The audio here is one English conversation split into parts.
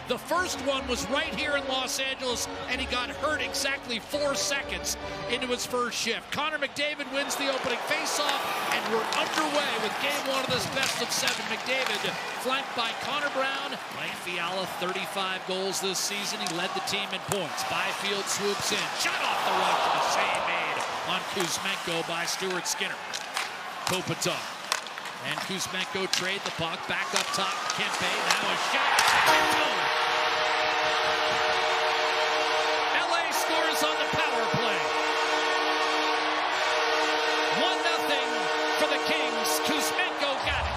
The first one was right here in Los Angeles, and he got hurt exactly 4 seconds into his first shift. Connor McDavid wins the opening faceoff, and we're underway with game one of this best-of-7. McDavid flanked by Connor Brown. Mike Fiala, 35 goals this season. He led the team in points. Byfield swoops in. Shot off the rush, and a save made on Kuzmenko by Stuart Skinner. Kopitar. And Kuzmenko trade the puck back up top. Kempe, now a shot. LA scores on the power play. 1-0 for the Kings. Kuzmenko got it.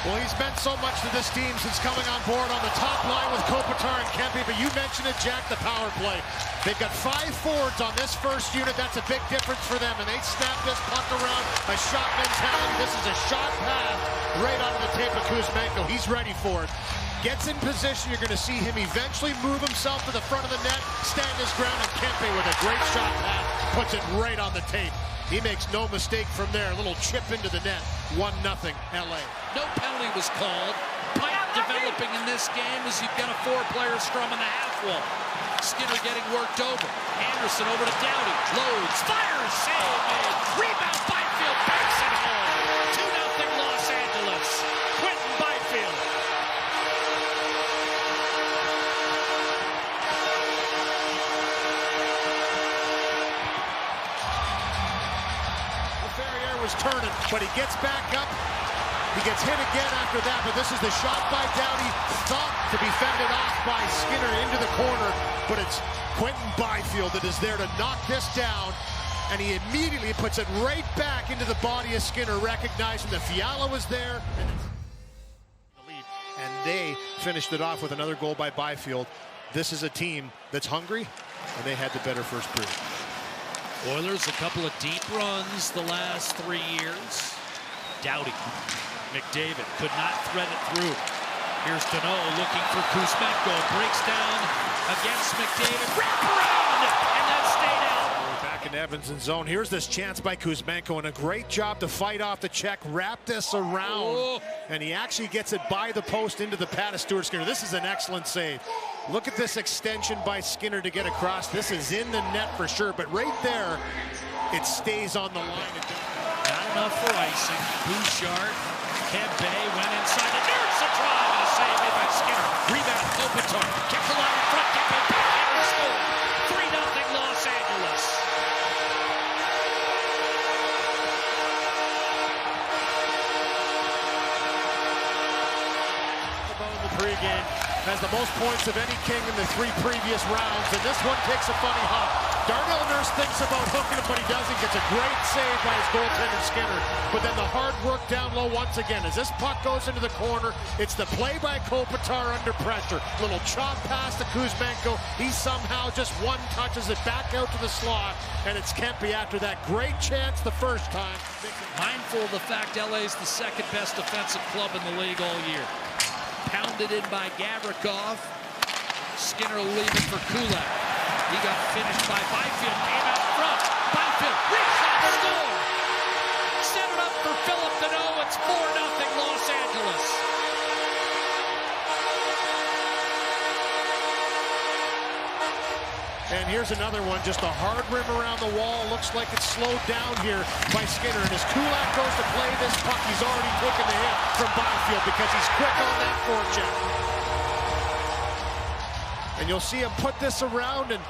Well, he's meant so much to this team since coming on board on the top line with Kopitar and Kempe, but you mentioned it, Jack, the power play. They've got 5 forwards on this first unit. That's a big difference for them, and they snap this puck around. A shot mentality. This is a shot pass right onto the tape of Kuzmenko. He's ready for it. Gets in position. You're going to see him eventually move himself to the front of the net, stand his ground, and Kempe with a great shot pass puts it right on the tape. He makes no mistake from there. A little chip into the net. 1-0 LA. No penalty was called. Pipe developing in this game as you've got a 4-player scrum on the half wall. Skinner getting worked over. Anderson over to Doughty. Loads. Fires. Save made. Rebound. Byfield backs it home. 2-0 Los Angeles. Quentin Byfield. Ferrier was turning, but he gets back up. He gets hit again after that, but this is the shot by Doughty, thought to be fended off by Skinner into the corner, but it's Quentin Byfield that is there to knock this down, and he immediately puts it right back into the body of Skinner, recognizing that Fiala was there, and they finished it off with another goal by Byfield. This is a team that's hungry, and they had the better first period. Oilers, a couple of deep runs the last 3 years. Doughty. McDavid could not thread it through. Here's Danault looking for Kuzmenko. Breaks down against McDavid. Wrap around! And then stayed out. Back in Edmonton's zone. Here's this chance by Kuzmenko, and a great job to fight off the check. Wrap this around. And he actually gets it by the post into the pad of Stuart Skinner. This is an excellent save. Look at this extension by Skinner to get across. This is in the net for sure, but right there, it stays on the line. Not enough for icing. Bouchard, Kempe went inside, and there's a drive and a save made by Skinner. Rebound, Kopitar, kicked a line in front, Kempe back and scored. 3-0 Los Angeles. The pregame has the most points of any King in the 3 previous rounds, and this one takes a funny hop. Darnell Nurse thinks about hooking it, but he doesn't. Gets a great save by his goaltender Skinner, but then the hard work down low once again. As this puck goes into the corner, it's the play by Kopitar under pressure. Little chop pass to Kuzmenko. He somehow just touches it back out to the slot, and it's Kempe after that great chance the first time. Mindful of the fact LA's the 2nd best defensive club in the league all year. Pounded in by Gavrikov. Skinner leaving for Kulak. He got finished by Byfield. Came out front. Byfield reached out, score. Set it up for Phillip Danault. It's 4-0 Los Angeles. And here's another one, just a hard rim around the wall. Looks like it's slowed down here by Skinner. And as Kulak goes to play this puck, he's already taken the hit from Byfield because he's quick on that forecheck. And you'll see him put this around, and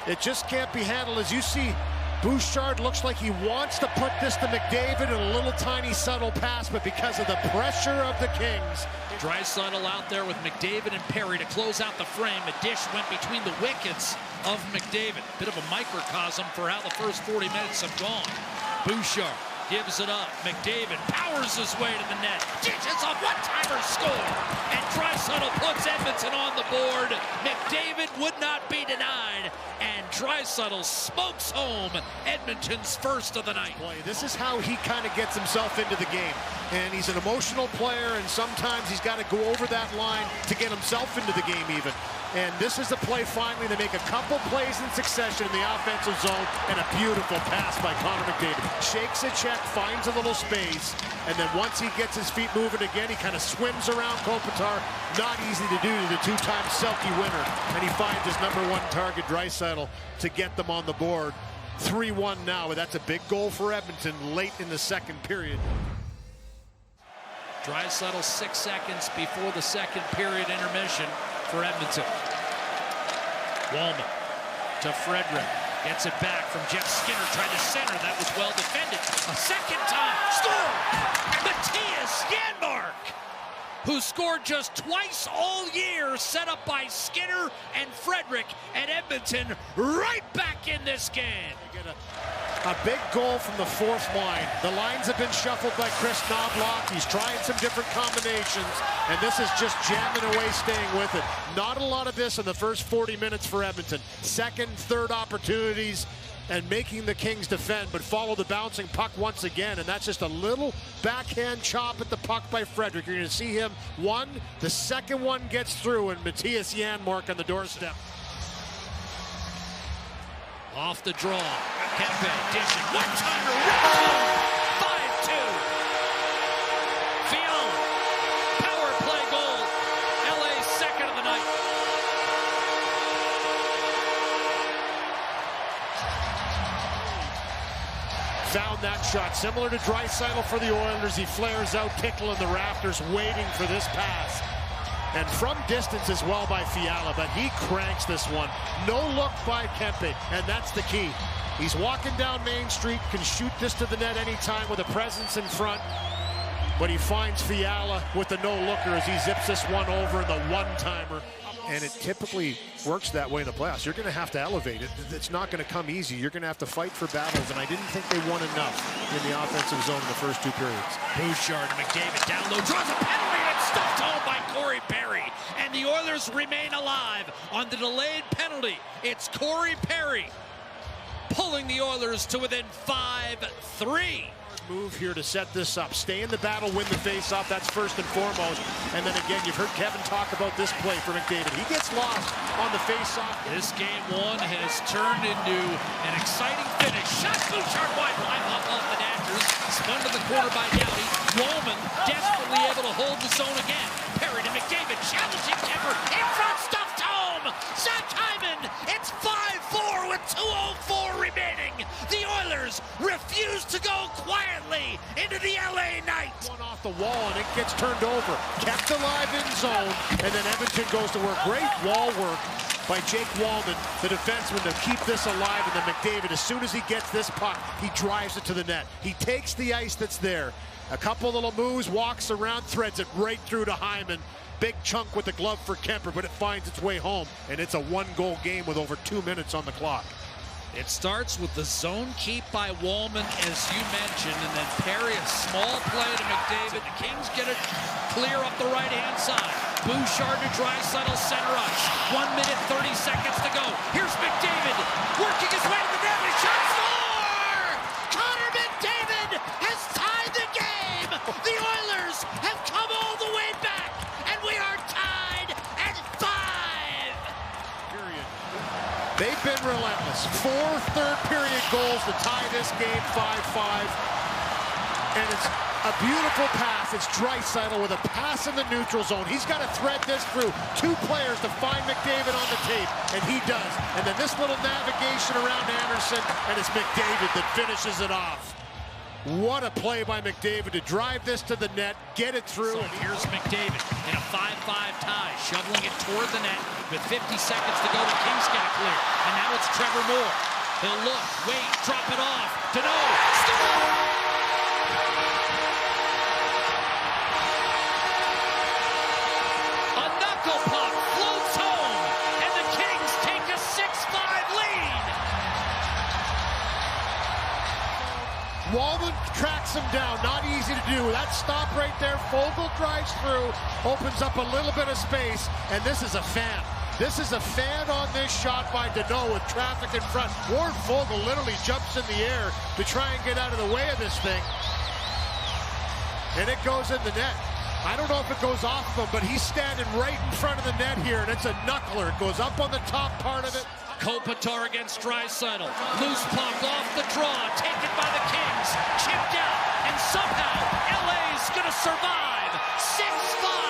it just can't be handled. As you see, Bouchard looks like he wants to put this to McDavid in a little tiny subtle pass, but because of the pressure of the Kings. Draisaitl out there with McDavid and Perry to close out the frame. A dish went between the wickets of McDavid. Bit of a microcosm for how the first 40 minutes have gone. Bouchard gives it up. McDavid powers his way to the net. Dishes a one-timer score. And Draisaitl puts Edmonton on the board. McDavid would not be denied. And Draisaitl smokes home Edmonton's first of the night. This is how he kind of gets himself into the game. And he's an emotional player, and sometimes he's got to go over that line to get himself into the game even. And this is the play finally to make a couple plays in succession in the offensive zone, and a beautiful pass by Connor McDavid. Shakes a check, finds a little space, and then once he gets his feet moving again, he kind of swims around Kopitar, Not easy to do to the two-time Selke winner. And he finds his #1 target, Draisaitl, to get them on the board. 3-1 now, but that's a big goal for Edmonton late in the second period. Draisaitl 6 seconds before the second period intermission for Edmonton. Wallman to Frederick. Gets it back from Jeff Skinner. Tried to center. That was well defended. A second time. Score! Matthias Janmark, who scored just twice all year, set up by Skinner and Frederick, and Edmonton right back in this game. A big goal from the fourth line. The lines have been shuffled by Chris Knobloch. He's trying some different combinations, and this is just jamming away, staying with it. Not a lot of this in the first 40 minutes for Edmonton. Second, third opportunities, and making the Kings defend, but follow the bouncing puck once again, and that's just a little backhand chop at the puck by Frederick. You're going to see him one, the second one gets through, and Matthias Janmark on the doorstep. Off the draw, Kempe dishing, one-timer, ripped home, 5-2. Fiala, power play goal, LA's second of the night. Found that shot, similar to Draisaitl for the Oilers. He flares out, tickling the rafters, waiting for this pass. And from distance as well by Fiala, but he cranks this one. No look by Kempe, and that's the key. He's walking down Main Street, can shoot this to the net anytime with a presence in front, but he finds Fiala with the no-looker as he zips this one over, the one-timer. And it typically works that way in the playoffs. You're going to have to elevate it. It's not going to come easy. You're going to have to fight for battles, and I didn't think they won enough in the offensive zone in the first two periods. Bouchard to McDavid, down low, draws a penalty, and it's stuffed home by Corey Perry. And the Oilers remain alive on the delayed penalty. It's Corey Perry pulling the Oilers to within 5-3. Move here to set this up. Stay in the battle, win the face-off. That's first and foremost. And then again, you've heard Kevin talk about this play for McDavid. He gets lost on the face-off. This game one has turned into an exciting finish. Shot Bouchard wide line off the Dodgers. Spun to the corner by Doughty. Wallman desperately able to hold the zone again. Perry to McDavid, challenging Kemper. In front, stuffed home. Zach Hyman. It's 5-4 with 2:04 remaining. The Oilers refuse to go quietly into the LA night. One off the wall, and it gets turned over. Kept alive in zone, and then Edmonton goes to work. Great wall work by Jake Wallman, the defenseman, to keep this alive. And then McDavid, as soon as he gets this puck, he drives it to the net. He takes the ice that's there. A couple little moves, walks around, threads it right through to Hyman. Big chunk with the glove for Kemper, but it finds its way home. And it's a one-goal game with over 2 minutes on the clock. It starts with the zone keep by Wallman, as you mentioned, and then Perry, a small play to McDavid. The Kings get it clear up the right-hand side. Bouchard to Draisaitl, center ice. 1 minute, 30 seconds to go. Here's McDavid, working his way to the net, and shot score! Connor McDavid has tied the game! The Oilers have come all the way back, and we are tied at 5! They've been relentless. 4 third-period goals to tie this game 5-5. And it's a beautiful pass. It's Draisaitl with a pass in the neutral zone. He's got to thread this through 2 players to find McDavid on the tape, and he does. And then this little navigation around Anderson, and it's McDavid that finishes it off. What a play by McDavid to drive this to the net, get it through. So here's McDavid in a 5-5 tie, shoveling it toward the net with 50 seconds to go. The Kings get it clear. And now it's Trevor Moore. He'll look, wait, drop it off. Danault, score! A knuckle puck floats home, and the Kings take a 6-5 lead. Wallman tracks him down, not easy to do. That stop right there, Foegele drives through, opens up a little bit of space, and this is a fan. This is a fan on this shot by Danault with traffic in front. Ward Foegele literally jumps in the air to try and get out of the way of this thing. And it goes in the net. I don't know if it goes off of him, but he's standing right in front of the net here, and it's a knuckler. It goes up on the top part of it. Kopitar against Draisaitl. Loose puck off the draw, taken by the Kings. Chipped out, and somehow LA's gonna survive. 6-5.